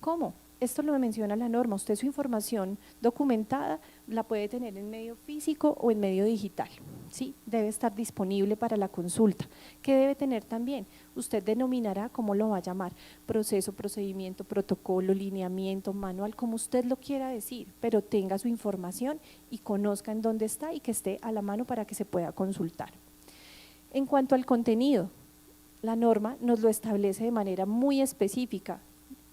¿Cómo? Esto lo menciona la norma, usted su información documentada la puede tener en medio físico o en medio digital, ¿sí? Debe estar disponible para la consulta. ¿Qué debe tener también? Usted denominará cómo lo va a llamar, proceso, procedimiento, protocolo, lineamiento, manual, como usted lo quiera decir, pero tenga su información y conozca en dónde está y que esté a la mano para que se pueda consultar. En cuanto al contenido, la norma nos lo establece de manera muy específica.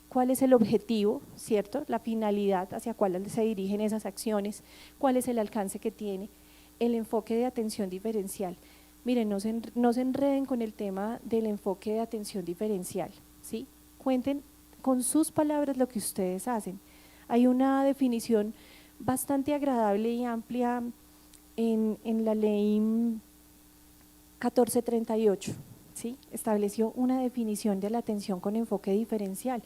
¿Cuál es el objetivo, cierto? La finalidad hacia cuál se dirigen esas acciones, cuál es el alcance que tiene, el enfoque de atención diferencial. Miren, no se enreden con el tema del enfoque de atención diferencial, ¿sí? Cuenten con sus palabras lo que ustedes hacen. Hay una definición bastante agradable y amplia en la ley 1438, ¿sí? Estableció una definición de la atención con enfoque diferencial.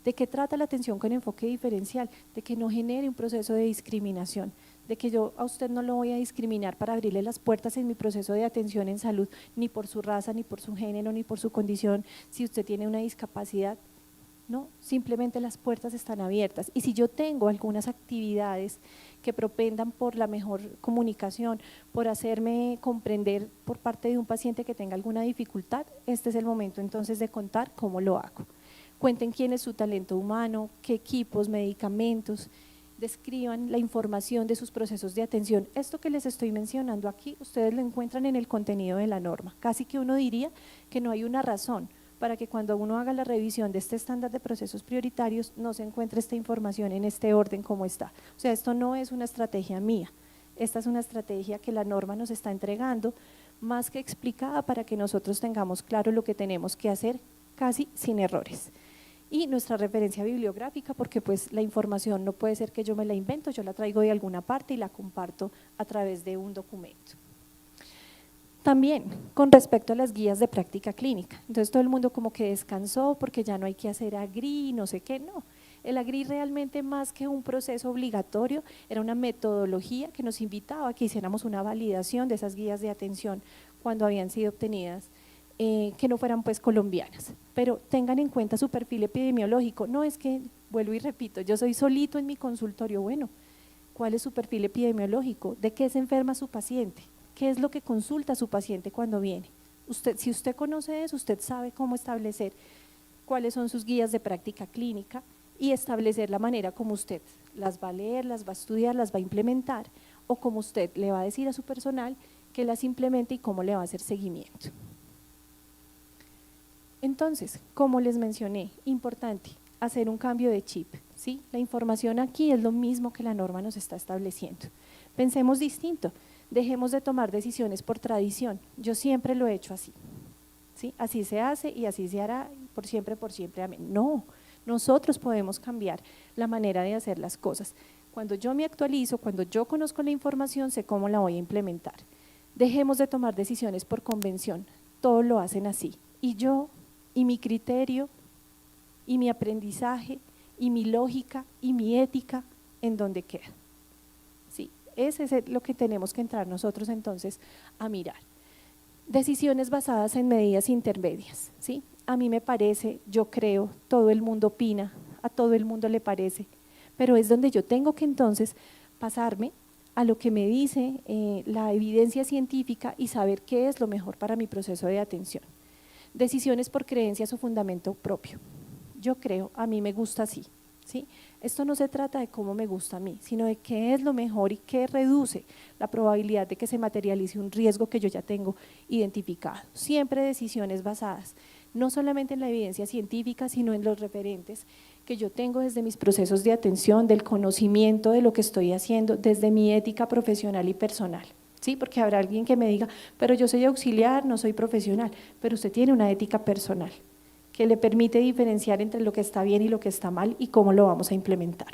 ¿De qué trata la atención con enfoque diferencial? De que no genere un proceso de discriminación, de que yo a usted no lo voy a discriminar para abrirle las puertas en mi proceso de atención en salud, ni por su raza, ni por su género, ni por su condición, si usted tiene una discapacidad. No, simplemente las puertas están abiertas y si yo tengo algunas actividades que propendan por la mejor comunicación, por hacerme comprender por parte de un paciente que tenga alguna dificultad, este es el momento entonces de contar cómo lo hago. Cuenten quién es su talento humano, qué equipos, medicamentos, describan la información de sus procesos de atención. Esto que les estoy mencionando aquí, ustedes lo encuentran en el contenido de la norma, casi que uno diría que no hay una razón para que cuando uno haga la revisión de este estándar de procesos prioritarios no se encuentre esta información en este orden como está. O sea, esto no es una estrategia mía, esta es una estrategia que la norma nos está entregando, más que explicada para que nosotros tengamos claro lo que tenemos que hacer casi sin errores. Y nuestra referencia bibliográfica, porque pues la información no puede ser que yo me la invento, yo la traigo de alguna parte y la comparto a través de un documento. También con respecto a las guías de práctica clínica, entonces todo el mundo como que descansó porque ya no hay que hacer AGRI, no sé qué, no. El AGRI realmente más que un proceso obligatorio era una metodología que nos invitaba a que hiciéramos una validación de esas guías de atención cuando habían sido obtenidas, que no fueran pues colombianas, pero tengan en cuenta su perfil epidemiológico. No es que, vuelvo y repito, yo soy solito en mi consultorio, bueno, ¿cuál es su perfil epidemiológico? ¿De qué se enferma su paciente? ¿Qué es lo que consulta su paciente cuando viene? Si usted conoce eso, usted sabe cómo establecer cuáles son sus guías de práctica clínica y establecer la manera como usted las va a leer, las va a estudiar, las va a implementar o como usted le va a decir a su personal que las implemente y cómo le va a hacer seguimiento. Entonces, como les mencioné, importante hacer un cambio de chip, ¿sí? La información aquí es lo mismo que la norma nos está estableciendo. Pensemos distinto, dejemos de tomar decisiones por tradición, yo siempre lo he hecho así, ¿sí? Así se hace y así se hará por siempre, amén. No, nosotros podemos cambiar la manera de hacer las cosas. Cuando yo me actualizo, cuando yo conozco la información, sé cómo la voy a implementar. Dejemos de tomar decisiones por convención, todos lo hacen así y yo y mi criterio y mi aprendizaje y mi lógica y mi ética en donde queda. Sí, ese es lo que tenemos que entrar nosotros entonces a mirar. Decisiones basadas en medidas intermedias, ¿sí? A mí me parece, yo creo, todo el mundo opina, a todo el mundo le parece, pero es donde yo tengo que entonces pasarme a lo que me dice la evidencia científica y saber qué es lo mejor para mi proceso de atención. Decisiones por creencias o fundamento propio. Yo creo, a mí me gusta así, ¿sí? Esto no se trata de cómo me gusta a mí, sino de qué es lo mejor y qué reduce la probabilidad de que se materialice un riesgo que yo ya tengo identificado. Siempre decisiones basadas, no solamente en la evidencia científica, sino en los referentes que yo tengo desde mis procesos de atención, del conocimiento de lo que estoy haciendo, desde mi ética profesional y personal. Sí, porque habrá alguien que me diga, pero yo soy auxiliar, no soy profesional, pero usted tiene una ética personal que le permite diferenciar entre lo que está bien y lo que está mal y cómo lo vamos a implementar.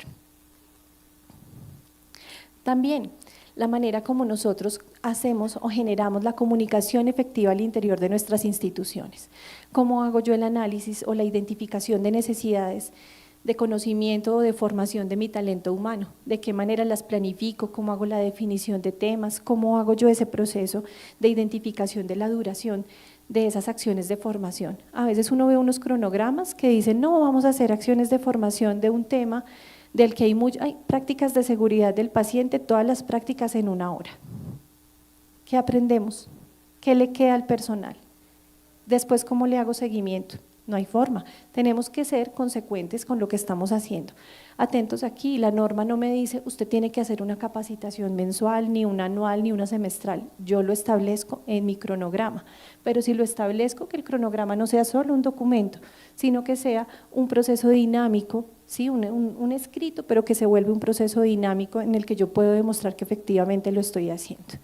También la manera como nosotros hacemos o generamos la comunicación efectiva al interior de nuestras instituciones. ¿Cómo hago yo el análisis o la identificación de necesidades de conocimiento o de formación de mi talento humano? ¿De qué manera las planifico? ¿Cómo hago la definición de temas? ¿Cómo hago yo ese proceso de identificación de la duración de esas acciones de formación? A veces uno ve unos cronogramas que dicen, no, vamos a hacer acciones de formación de un tema del que hay prácticas de seguridad del paciente, todas las prácticas en 1 hora. ¿Qué aprendemos? ¿Qué le queda al personal? Después, ¿cómo le hago seguimiento? No hay forma, tenemos que ser consecuentes con lo que estamos haciendo. Atentos aquí, la norma no me dice, usted tiene que hacer una capacitación mensual, ni una anual, ni una semestral, yo lo establezco en mi cronograma, pero si lo establezco, que el cronograma no sea solo un documento, sino que sea un proceso dinámico, ¿sí? un escrito, pero que se vuelve un proceso dinámico en el que yo puedo demostrar que efectivamente lo estoy haciendo.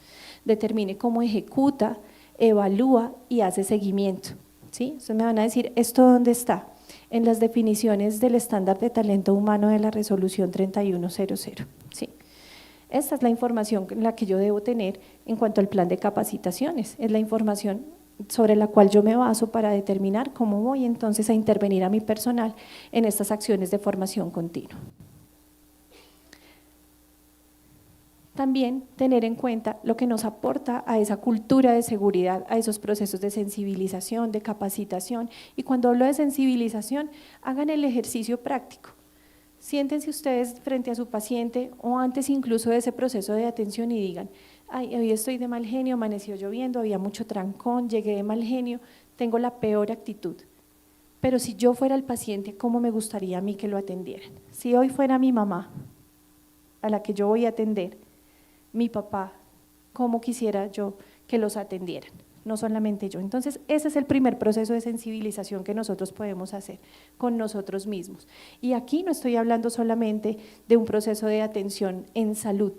Determine cómo ejecuta, evalúa y hace seguimiento. ¿Sí? Entonces me van a decir, ¿esto dónde está? En las definiciones del estándar de talento humano de la resolución 3100. ¿Sí? Esta es la información en la que yo debo tener en cuanto al plan de capacitaciones, es la información sobre la cual yo me baso para determinar cómo voy entonces a intervenir a mi personal en estas acciones de formación continua. También tener en cuenta lo que nos aporta a esa cultura de seguridad, a esos procesos de sensibilización, de capacitación, y cuando hablo de sensibilización, hagan el ejercicio práctico. Siéntense ustedes frente a su paciente o antes incluso de ese proceso de atención y digan, ay, hoy estoy de mal genio, amaneció lloviendo, había mucho trancón, llegué de mal genio, tengo la peor actitud. Pero si yo fuera el paciente, ¿cómo me gustaría a mí que lo atendieran? Si hoy fuera mi mamá a la que yo voy a atender, mi papá, cómo quisiera yo que los atendieran, no solamente yo. Entonces, ese es el primer proceso de sensibilización que nosotros podemos hacer con nosotros mismos. Y aquí no estoy hablando solamente de un proceso de atención en salud,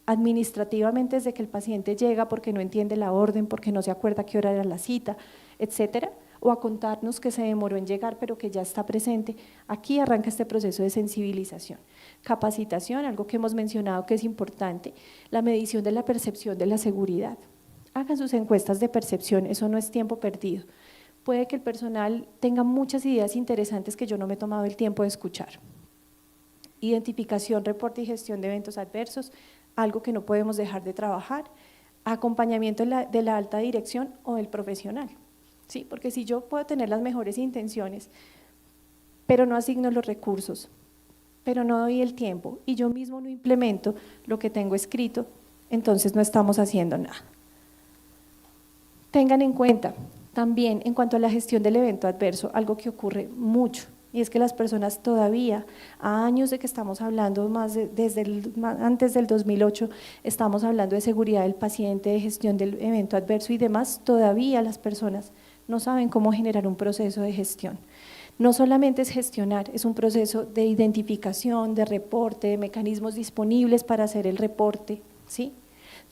administrativamente desde que el paciente llega porque no entiende la orden, porque no se acuerda qué hora era la cita, etcétera, o a contarnos que se demoró en llegar pero que ya está presente. Aquí arranca este proceso de sensibilización. Capacitación, algo que hemos mencionado que es importante, la medición de la percepción de la seguridad. Hagan sus encuestas de percepción, eso no es tiempo perdido. Puede que el personal tenga muchas ideas interesantes que yo no me he tomado el tiempo de escuchar. Identificación, reporte y gestión de eventos adversos, algo que no podemos dejar de trabajar. Acompañamiento de la alta dirección o del profesional. ¿Sí? Porque si yo puedo tener las mejores intenciones, pero no asigno los recursos, pero no doy el tiempo y yo mismo no implemento lo que tengo escrito, entonces no estamos haciendo nada. Tengan en cuenta también en cuanto a la gestión del evento adverso, algo que ocurre mucho, y es que las personas todavía, a años de que estamos hablando, antes del 2008, estamos hablando de seguridad del paciente, de gestión del evento adverso y demás, todavía las personas no saben cómo generar un proceso de gestión. No solamente es gestionar, es un proceso de identificación, de reporte, de mecanismos disponibles para hacer el reporte, ¿sí?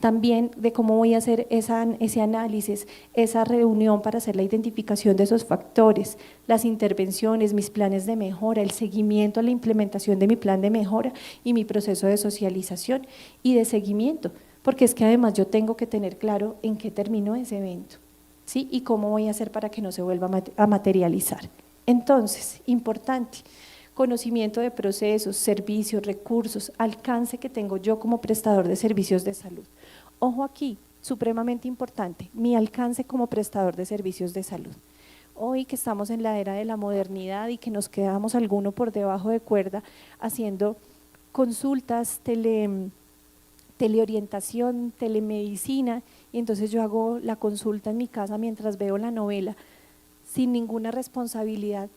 También de cómo voy a hacer ese análisis, esa reunión para hacer la identificación de esos factores, las intervenciones, mis planes de mejora, el seguimiento a la implementación de mi plan de mejora y mi proceso de socialización y de seguimiento, porque es que además yo tengo que tener claro en qué terminó ese evento, ¿sí? Y cómo voy a hacer para que no se vuelva a materializar. Entonces, importante, conocimiento de procesos, servicios, recursos, alcance que tengo yo como prestador de servicios de salud. Ojo aquí, supremamente importante, mi alcance como prestador de servicios de salud. Hoy que estamos en la era de la modernidad y que nos quedamos alguno por debajo de cuerda haciendo consultas, teleorientación, telemedicina, y entonces yo hago la consulta en mi casa mientras veo la novela, sin ninguna responsabilidad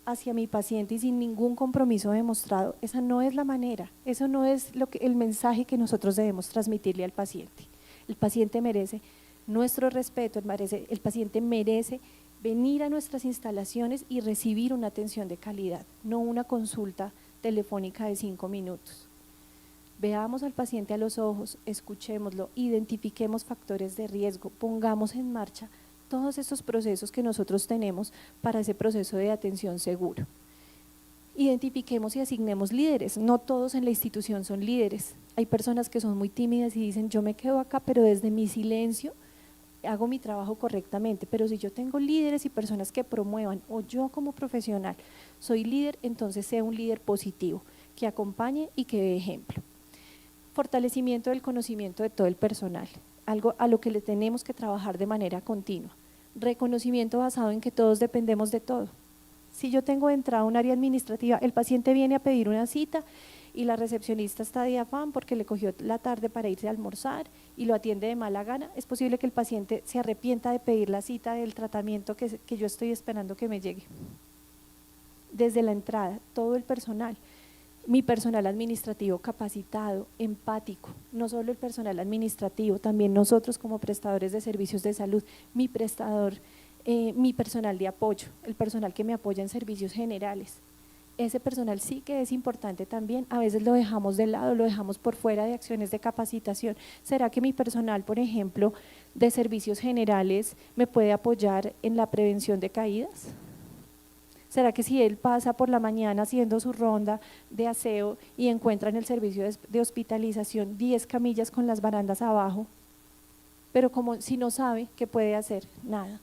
hacia mi paciente y sin ningún compromiso demostrado. Esa no es la manera, eso no es el mensaje que nosotros debemos transmitirle al paciente. El paciente merece nuestro respeto, el paciente merece venir a nuestras instalaciones y recibir una atención de calidad, no una consulta telefónica de 5 minutos. Veamos al paciente a los ojos, escuchémoslo, identifiquemos factores de riesgo, pongamos en marcha todos estos procesos que nosotros tenemos para ese proceso de atención seguro. Identifiquemos y asignemos líderes. No todos en la institución son líderes. Hay personas que son muy tímidas y dicen, yo me quedo acá, pero desde mi silencio hago mi trabajo correctamente. Pero si yo tengo líderes y personas que promuevan, o yo como profesional soy líder, entonces sea un líder positivo, que acompañe y que dé ejemplo. Fortalecimiento del conocimiento de todo el personal, algo a lo que le tenemos que trabajar de manera continua. Reconocimiento basado en que todos dependemos de todo. Si yo tengo de entrada un área administrativa, el paciente viene a pedir una cita y la recepcionista está de afán porque le cogió la tarde para irse a almorzar y lo atiende de mala gana, es posible que el paciente se arrepienta de pedir la cita del tratamiento que yo estoy esperando que me llegue. Desde la entrada, todo el personal, mi personal administrativo capacitado, empático, no solo el personal administrativo, también nosotros como prestadores de servicios de salud, mi personal de apoyo, el personal que me apoya en servicios generales. Ese personal sí que es importante también, a veces lo dejamos de lado, lo dejamos por fuera de acciones de capacitación. ¿Será que mi personal, por ejemplo, de servicios generales me puede apoyar en la prevención de caídas? ¿Será que si él pasa por la mañana haciendo su ronda de aseo y encuentra en el servicio de hospitalización 10 camillas con las barandas abajo, pero como si no sabe qué puede hacer? Nada.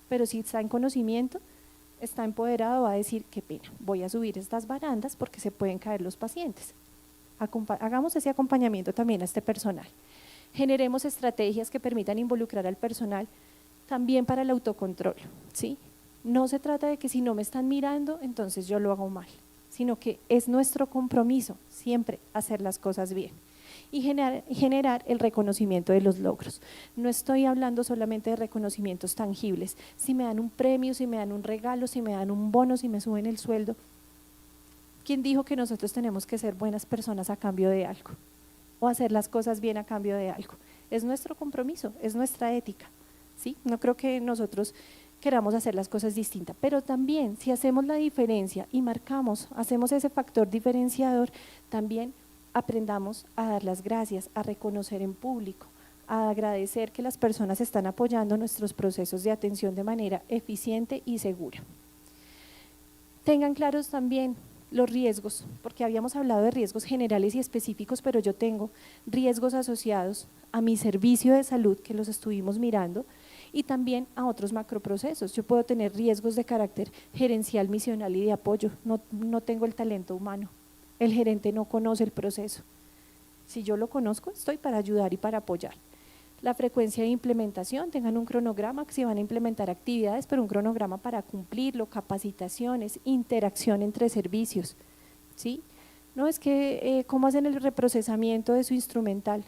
Pero si está en conocimiento, está empoderado, va a decir, qué pena, voy a subir estas barandas porque se pueden caer los pacientes. Hagamos ese acompañamiento también a este personal. Generemos estrategias que permitan involucrar al personal también para el autocontrol, ¿sí? No se trata de que si no me están mirando, entonces yo lo hago mal, sino que es nuestro compromiso siempre hacer las cosas bien y generar el reconocimiento de los logros. No estoy hablando solamente de reconocimientos tangibles, si me dan un premio, si me dan un regalo, si me dan un bono, si me suben el sueldo. ¿Quién dijo que nosotros tenemos que ser buenas personas a cambio de algo? O hacer las cosas bien a cambio de algo. Es nuestro compromiso, es nuestra ética, ¿sí? No creo que nosotros queramos hacer las cosas distintas, pero también si hacemos la diferencia y marcamos, hacemos ese factor diferenciador, también aprendamos a dar las gracias, a reconocer en público, a agradecer que las personas están apoyando nuestros procesos de atención de manera eficiente y segura. Tengan claros también los riesgos, porque habíamos hablado de riesgos generales y específicos, pero yo tengo riesgos asociados a mi servicio de salud, que los estuvimos mirando, y también a otros macroprocesos. Yo puedo tener riesgos de carácter gerencial, misional y de apoyo, no tengo el talento humano, el gerente no conoce el proceso. Si yo lo conozco, estoy para ayudar y para apoyar. La frecuencia de implementación, tengan un cronograma que se van a implementar actividades, pero un cronograma para cumplirlo, capacitaciones, interacción entre servicios, ¿sí? No es que, ¿cómo hacen el reprocesamiento de su instrumental?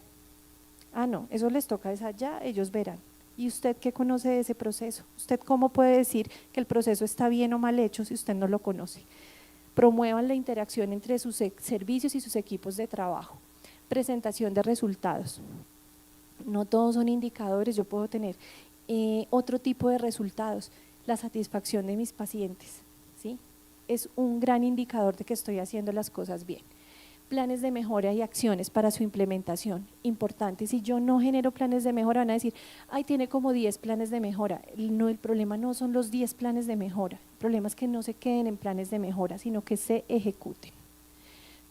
Ah, no, eso les toca es allá, ellos verán. ¿Y usted qué conoce de ese proceso? ¿Usted cómo puede decir que el proceso está bien o mal hecho si usted no lo conoce? Promuevan la interacción entre sus servicios y sus equipos de trabajo. Presentación de resultados. No todos son indicadores, yo puedo tener otro tipo de resultados. La satisfacción de mis pacientes, ¿sí? Es un gran indicador de que estoy haciendo las cosas bien. Planes de mejora y acciones para su implementación, importante. Si yo no genero planes de mejora, van a decir, ay, tiene como 10 planes de mejora. No, el problema no son los 10 planes de mejora, el problema es que no se queden en planes de mejora, sino que se ejecuten.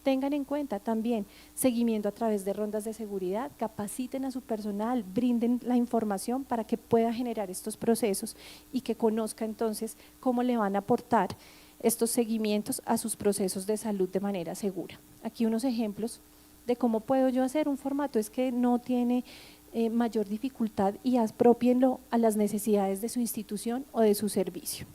Tengan en cuenta también seguimiento a través de rondas de seguridad, capaciten a su personal, brinden la información para que pueda generar estos procesos y que conozca entonces cómo le van a aportar estos seguimientos a sus procesos de salud de manera segura. Aquí unos ejemplos de cómo puedo yo hacer un formato, es que no tiene mayor dificultad y apropienlo a las necesidades de su institución o de su servicio.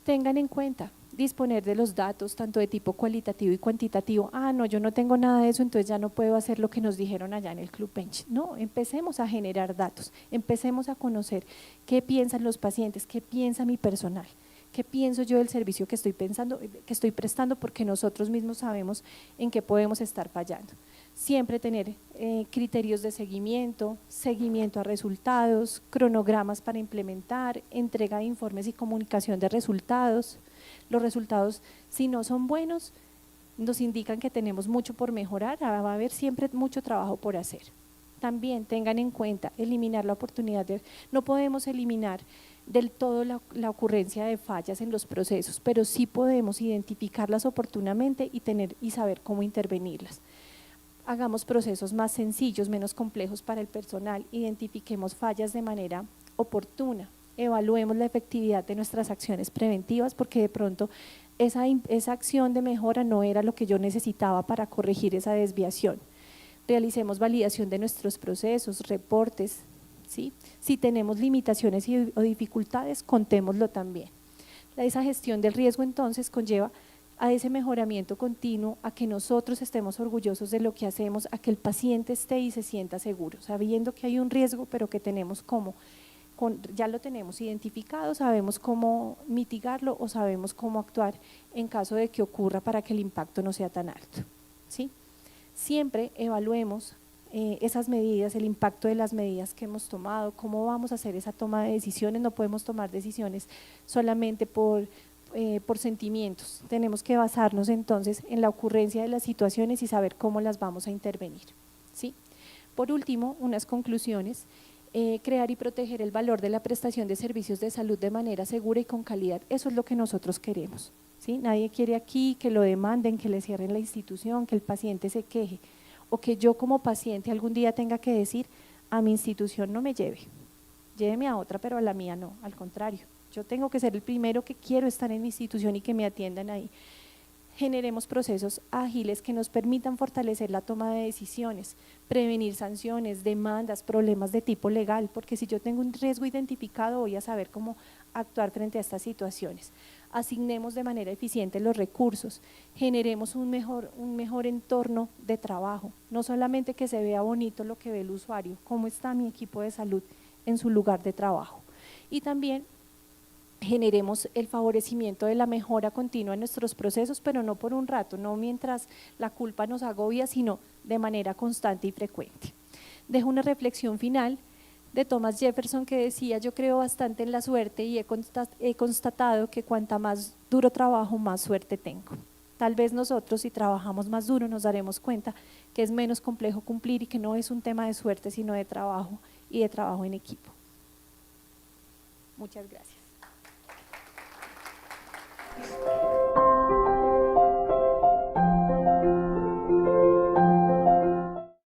Tengan en cuenta disponer de los datos tanto de tipo cualitativo y cuantitativo. Ah, no, yo no tengo nada de eso, entonces ya no puedo hacer lo que nos dijeron allá en el Club Bench. No, empecemos a generar datos, empecemos a conocer qué piensan los pacientes, qué piensa mi personal, qué pienso yo del servicio que estoy prestando, porque nosotros mismos sabemos en qué podemos estar fallando. Siempre tener criterios de seguimiento, seguimiento a resultados, cronogramas para implementar, entrega de informes y comunicación de resultados. Los resultados, si no son buenos, nos indican que tenemos mucho por mejorar, va a haber siempre mucho trabajo por hacer. También tengan en cuenta eliminar la oportunidad no podemos eliminar del todo la ocurrencia de fallas en los procesos, pero sí podemos identificarlas oportunamente y saber cómo intervenirlas. Hagamos procesos más sencillos, menos complejos para el personal, identifiquemos fallas de manera oportuna, evaluemos la efectividad de nuestras acciones preventivas, porque de pronto esa acción de mejora no era lo que yo necesitaba para corregir esa desviación. Realicemos validación de nuestros procesos, reportes, ¿sí? Si tenemos limitaciones o dificultades, contémoslo también. Esa gestión del riesgo entonces conlleva a ese mejoramiento continuo, a que nosotros estemos orgullosos de lo que hacemos, a que el paciente esté y se sienta seguro, sabiendo que hay un riesgo, pero que tenemos ya lo tenemos identificado, sabemos cómo mitigarlo o sabemos cómo actuar en caso de que ocurra para que el impacto no sea tan alto, ¿sí? Siempre evaluemos esas medidas, el impacto de las medidas que hemos tomado, cómo vamos a hacer esa toma de decisiones. No podemos tomar decisiones solamente por sentimientos, tenemos que basarnos entonces en la ocurrencia de las situaciones y saber cómo las vamos a intervenir, ¿sí? Por último, unas conclusiones. Crear y proteger el valor de la prestación de servicios de salud de manera segura y con calidad, eso es lo que nosotros queremos, ¿sí? Nadie quiere aquí que lo demanden, que le cierren la institución, que el paciente se queje, o que yo como paciente algún día tenga que decir, a mi institución no me lleve, lléveme a otra, pero a la mía no, al contrario, yo tengo que ser el primero que quiero estar en mi institución y que me atiendan ahí. Generemos procesos ágiles que nos permitan fortalecer la toma de decisiones, prevenir sanciones, demandas, problemas de tipo legal, porque si yo tengo un riesgo identificado voy a saber cómo actuar frente a estas situaciones. Asignemos de manera eficiente los recursos, generemos un mejor entorno de trabajo, no solamente que se vea bonito lo que ve el usuario, cómo está mi equipo de salud en su lugar de trabajo. Y también generemos el favorecimiento de la mejora continua en nuestros procesos, pero no por un rato, no mientras la culpa nos agobia, sino de manera constante y frecuente. Dejo una reflexión final de Thomas Jefferson que decía: yo creo bastante en la suerte y he constatado que cuanta más duro trabajo, más suerte tengo. Tal vez nosotros, si trabajamos más duro, nos daremos cuenta que es menos complejo cumplir y que no es un tema de suerte, sino de trabajo y de trabajo en equipo. Muchas gracias.